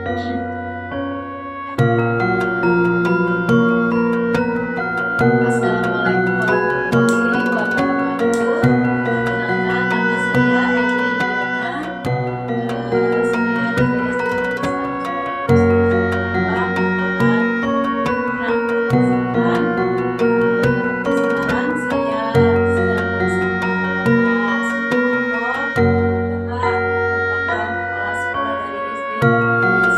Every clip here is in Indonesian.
Assalamualaikum warahmatullahi wabarakatuh. Perkenalkan, nama saya Eli Liana. Saya dari SD Negeri 142 merupakan putra keempat. Sekarang saya sedang bersama Bapak Sugiharto. Bapak merupakan kepala sekolah dari SD Negeri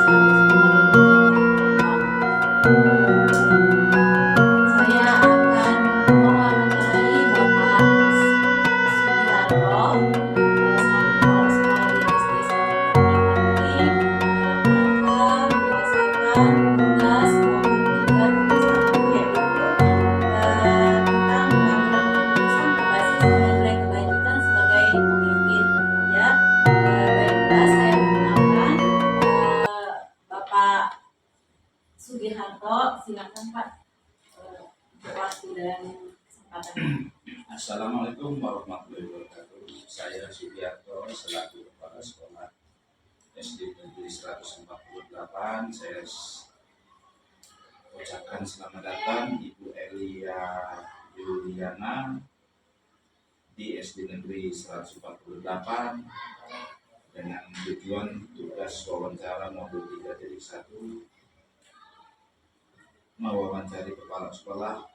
142 saya akan mewawancarai Bapak Sugiharto selaku kepala sekolah di SD 144 ini dalam rangka menyelesaikan tugas maupun tugas satu yaitu tentang pengambilan keputusan berbasis nilai kebajikan sebagai pemimpin ya. Baiklah, saya perkenalkan Bapak Sugiharto, silakan Pak waktu dan kesempatan. Assalamualaikum warahmatullahi wabarakatuh. Saya Sugiharto selaku kepala sekolah SD Negeri 148. Saya ucapkan selamat datang Ibu Elia Yuliana di SD Negeri 148 dengan tujuan tugas wawancara modul 3.1 mewawancari kepala sekolah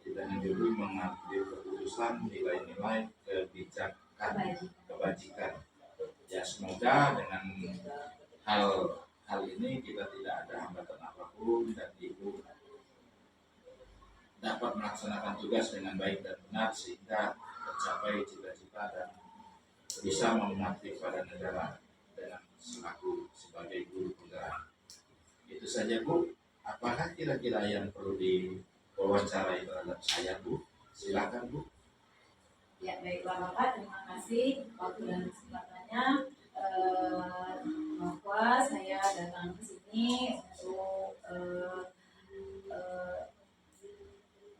tidak dulu mengambil keputusan nilai-nilai kebajikan. Ya, semoga dengan hal ini kita tidak ada hambatan apapun dan Ibu dapat melaksanakan tugas dengan baik dan benar sehingga tercapai cita-cita dan bisa mengabdi pada negara dengan selaku sebagai guru penggerak. Itu saja Bu. Apakah kira-kira yang perlu diwawancarai terhadap saya Bu? Silakan Bu. Ya, baiklah Bapak, terima kasih waktu dan kesempatannya bahwa saya datang ke sini untuk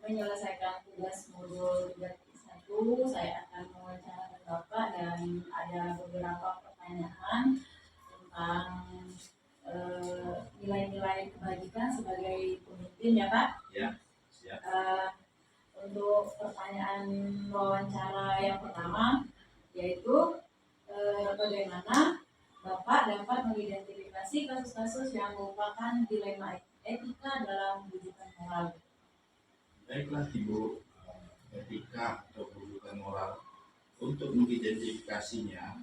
menyelesaikan tugas modul 3.1. Saya akan mewawancarakan Bapak dan ada beberapa pertanyaan tentang nilai-nilai kebajikan sebagai pemimpin ya Pak. Ya, siap. Untuk pertanyaan wawancara yang pertama yaitu bagaimana Bapak dapat mengidentifikasi kasus-kasus yang merupakan dilema etika dalam rujukan moral. Baiklah Ibu, etika atau rujukan moral untuk mengidentifikasinya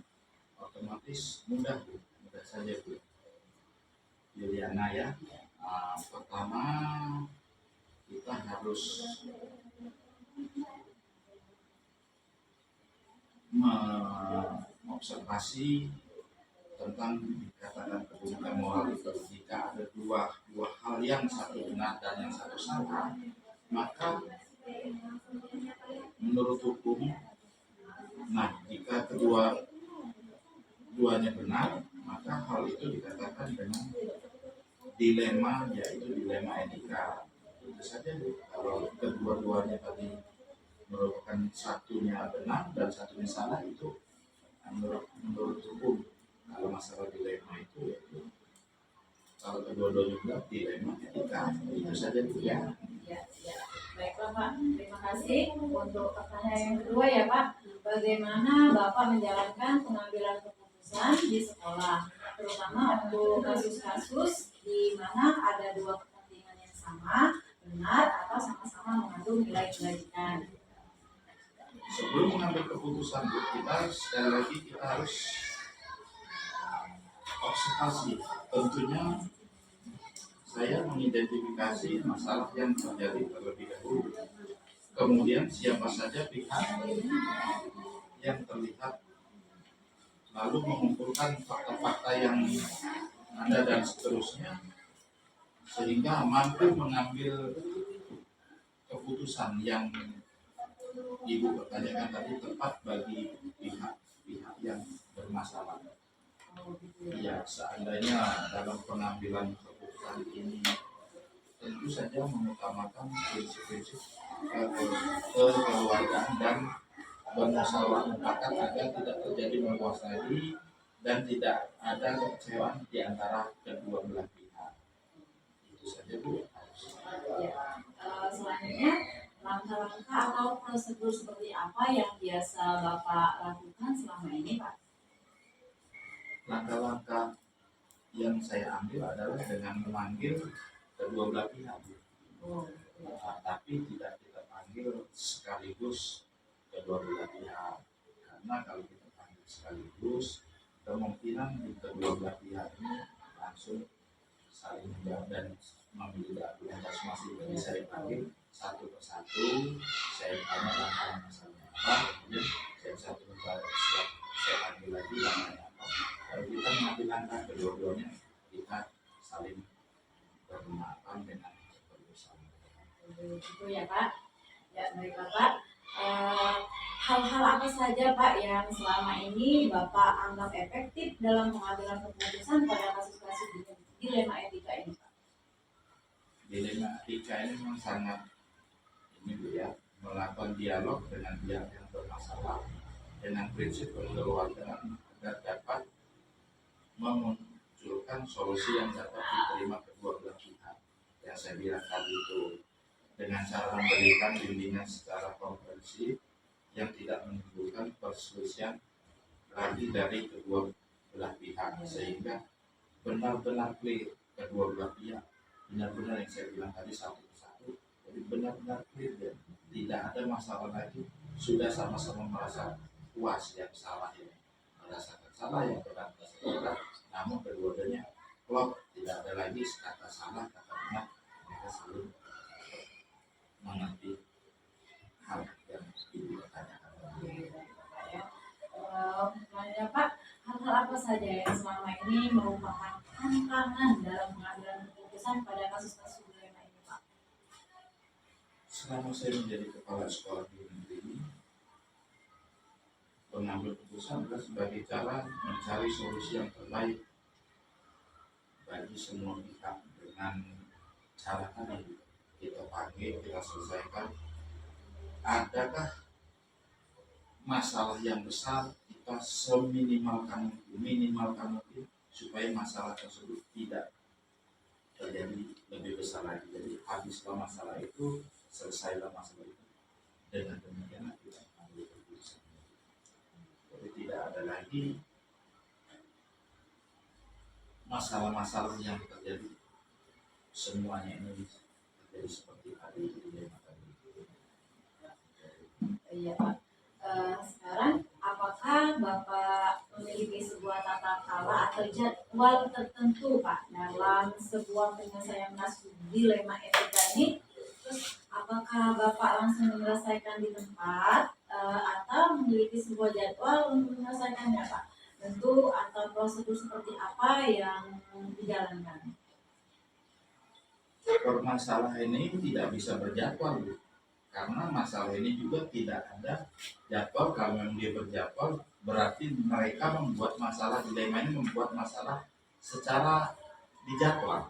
otomatis mudah Bu, mudah saja Bu Juliana ya. Pertama kita harus mengobservasi tentang dikatakan kedudukan moral itu. Jika ada dua hal yang satu benar dan yang satu salah, maka menurut hukum, jika duanya benar, maka hal itu dikatakan dengan dilema, yaitu dilema etika. Itu saja Bu. Kalau kedua-duanya tadi merupakan satunya benar dan satunya salah, itu menurut hukum. Kalau masalah dilema itu yaitu kalau kedua-duanya benar, dilema etika. Itu saja Bu ya. Ya. Baiklah Pak, terima kasih. Untuk pertanyaan yang kedua ya Pak, bagaimana Bapak menjalankan pengambilan keputusan di sekolah, terutama untuk kasus-kasus di mana ada dua kepentingan yang sama, benar atau sama-sama mengandung nilai kebajikan. Sebelum mengambil keputusan Bu, sekali lagi kita harus observasi. Tentunya saya mengidentifikasi masalah yang terjadi terlebih dahulu. Kemudian siapa saja pihak yang terlihat, lalu mengumpulkan fakta-fakta yang ada dan seterusnya sehingga mampu mengambil keputusan yang Ibu pertanyakan tadi tepat bagi pihak-pihak yang bermasalah. Ya, seandainya dalam pengambilan keputusan ini tentu saja mengutamakan prinsip-prinsip kekeluargaan dan bermusyawarah mufakat agar tidak terjadi meluas lagi dan tidak ada kekecewaan di antara kedua belah pihak. Itu saja Bu. Ya. Selanjutnya, langkah-langkah atau prosedur seperti apa yang biasa Bapak lakukan selama ini, Pak? Langkah-langkah yang saya ambil adalah dengan memanggil kedua belah pihak. Oh, Tapi tidak kita panggil sekaligus kedua belah pihak, karena kalau kita panggil sekaligus kemungkinan di kedua belah pihak ini langsung saling menjawab dan memilih argumentasi masing. Jadi saya panggil satu persatu, saya tanya langkah masalahnya apa, kemudian saya satu persatu saya panggil lagi langkahnya apa. Kalau kita mengambil langkah kedua-duanya, kita saling bermaafan dengan bersama. itu ya Pak. Ya, baik Bapak. Hal-hal apa saja Pak yang selama ini Bapak anggap efektif dalam pengambilan keputusan pada kasus-kasus dilema etika ini, Pak? Dilema etika ini memang sangat ini Bu ya, melakukan dialog dengan pihak yang bermasalah dengan prinsip kekeluargaan agar dapat memunculkan solusi yang dapat diterima kedua belah pihak. Yang saya bilang tadi itu dengan cara memberikan bimbingan secara komprehensif yang tidak menimbulkan perselisihan lagi dari kedua belah pihak, sehingga benar-benar clear kedua belah pihak, benar-benar yang saya bilang tadi satu persatu, jadi benar-benar clear dan tidak ada masalah lagi, sudah sama-sama merasa puas yang salah ini, merasakan salah yang berat, namun kedua-duanya klop, tidak ada lagi kata salah, kata benar, mereka saling mengerti hal yang ditanyakan. Selanjutnya Pak, hal-hal apa saja yang selama ini merupakan tantangan dalam pengambilan keputusan pada kasus-kasus dilema ini, Pak? Selama saya menjadi kepala sekolah di negeri ini, pengambil keputusan adalah sebagai cara mencari solusi yang terbaik bagi semua pihak dengan cara tadi kita panggil, kita selesaikan. Adakah masalah yang besar, kita seminimalkan mungkin supaya masalah tersebut tidak terjadi lebih besar lagi. Jadi habislah masalah itu, selesailah masalah itu. Dengan demikian kita ambil keputusan. Jadi tidak ada lagi masalah-masalah yang terjadi, semuanya ini terjadi seperti tadi di tadi. Iya Pak. Sekarang apakah Bapak memiliki sebuah tata cara atau jadwal tertentu Pak dalam sebuah penyelesaian kasus dilema etika ini? Terus apakah Bapak langsung menyelesaikan di tempat atau memiliki sebuah jadwal untuk menyelesaikannya Pak? Tentu atau prosedur seperti apa yang dijalankan? Permasalahan ini tidak bisa berjadwal, Bu. Karena masalah ini juga tidak ada jadwal. Kalau memang dia berjadwal, berarti mereka membuat masalah dilema ini, membuat masalah secara dijadwal.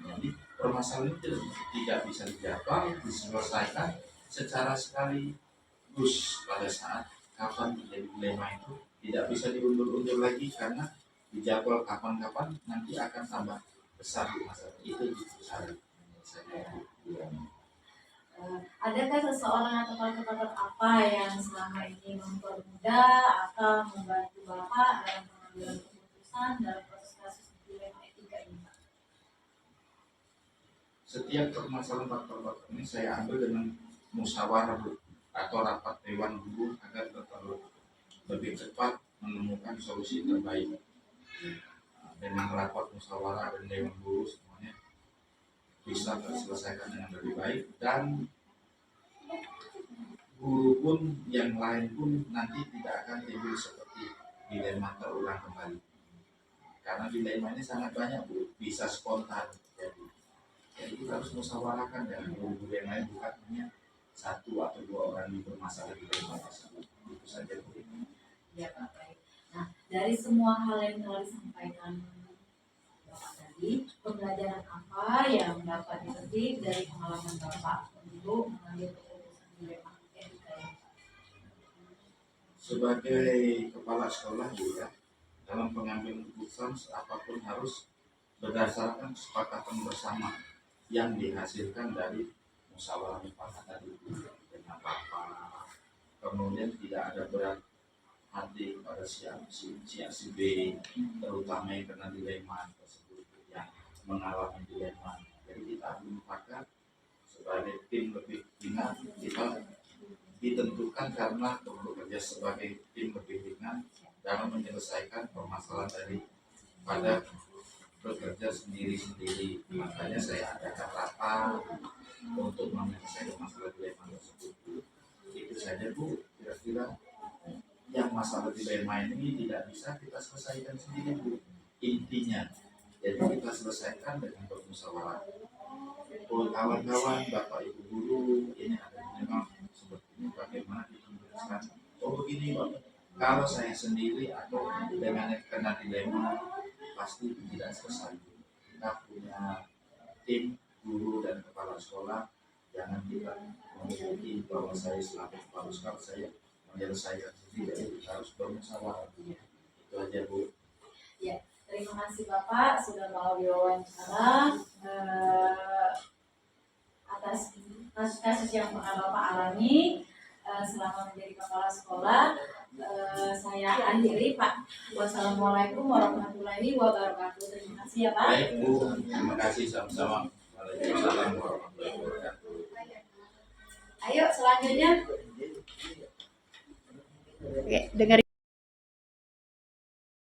Jadi permasalahan itu tidak bisa dijadwal, diselesaikan secara sekaligus pada saat kapan terjadi dilema itu, tidak bisa diundur-undur lagi karena dijadwal kapan-kapan nanti akan tambah besar masalah itu. Adakah seseorang atau faktor apa yang selama ini mempermudah atau membantu Bapak dalam pengambilan keputusan dalam proses kasus dilema etika ini, Pak? Setiap permasalahan faktor-faktor ini saya ambil dengan musyawarah atau rapat dewan guru agar lebih cepat menemukan solusi terbaik. Dengan rapat musyawarah dan dewan guru semuanya bisa terselesaikan dengan lebih baik, dan guru pun yang lain pun nanti tidak akan timbul seperti dilema terulang kembali, karena dilema ini sangat banyak Bu, bisa spontan. Jadi kita harus musyawarahkan dengan guru yang lain, bukan hanya satu atau dua orang di bermasalah dilema tersebut. Itu saja Bu. Ya Pak, baik. Nah, dari semua hal yang telah disampaikan Bapak tadi, pembelajaran apa yang dapat dipetik dari pengalaman Bapak untuk mengambil keputusan dilema etika ini? sebagai kepala sekolah juga dalam pengambilan keputusan apapun harus berdasarkan kesepakatan bersama yang dihasilkan dari musyawarah mufakat tadi dengan Bapak. Kemudian tidak ada berat hati pada si B, terutama yang kena dilema tersebut, yang mengalami dilema. Jadi kita mufakat sebagai tim lebih ringan, kita ditentukan karena bekerja sebagai tim lebih ringan dalam menyelesaikan permasalahan dari pada bekerja sendiri-sendiri. Makanya saya adakan rapat untuk menyelesaikan masalah dilema tersebut. Itu saja Bu, kira-kira yang masalah dilema ini tidak bisa kita selesaikan sendiri Bu. Intinya, jadi kita selesaikan dengan bermusyawarah. Kawan-kawan, Bapak Ibu guru, ini ada dilema seperti ini, bagaimana kita menjelaskan? Oh begini Pak, kalau saya sendiri atau dengan kena dilema pasti tidak selesai. Kita punya tim guru dan kepala sekolah, jangan kita memiliki bahwa saya selaku kepala sekolah saya menyelesaikan sendiri, kita harus bermusyawarah. Itu aja Bu. Ya, terima kasih Bapak sudah mau diwawancara atas kasus-kasus yang pernah Bapak alami selama menjadi kepala sekolah. Saya akhiri Pak. Wassalamualaikum warahmatullahi wabarakatuh. Terima kasih ya Pak. Baik Bu, terima kasih sama-sama. Waalaikumsalam warahmatullahi wabarakatuh. Ayo selanjutnya. Oke, dengerin.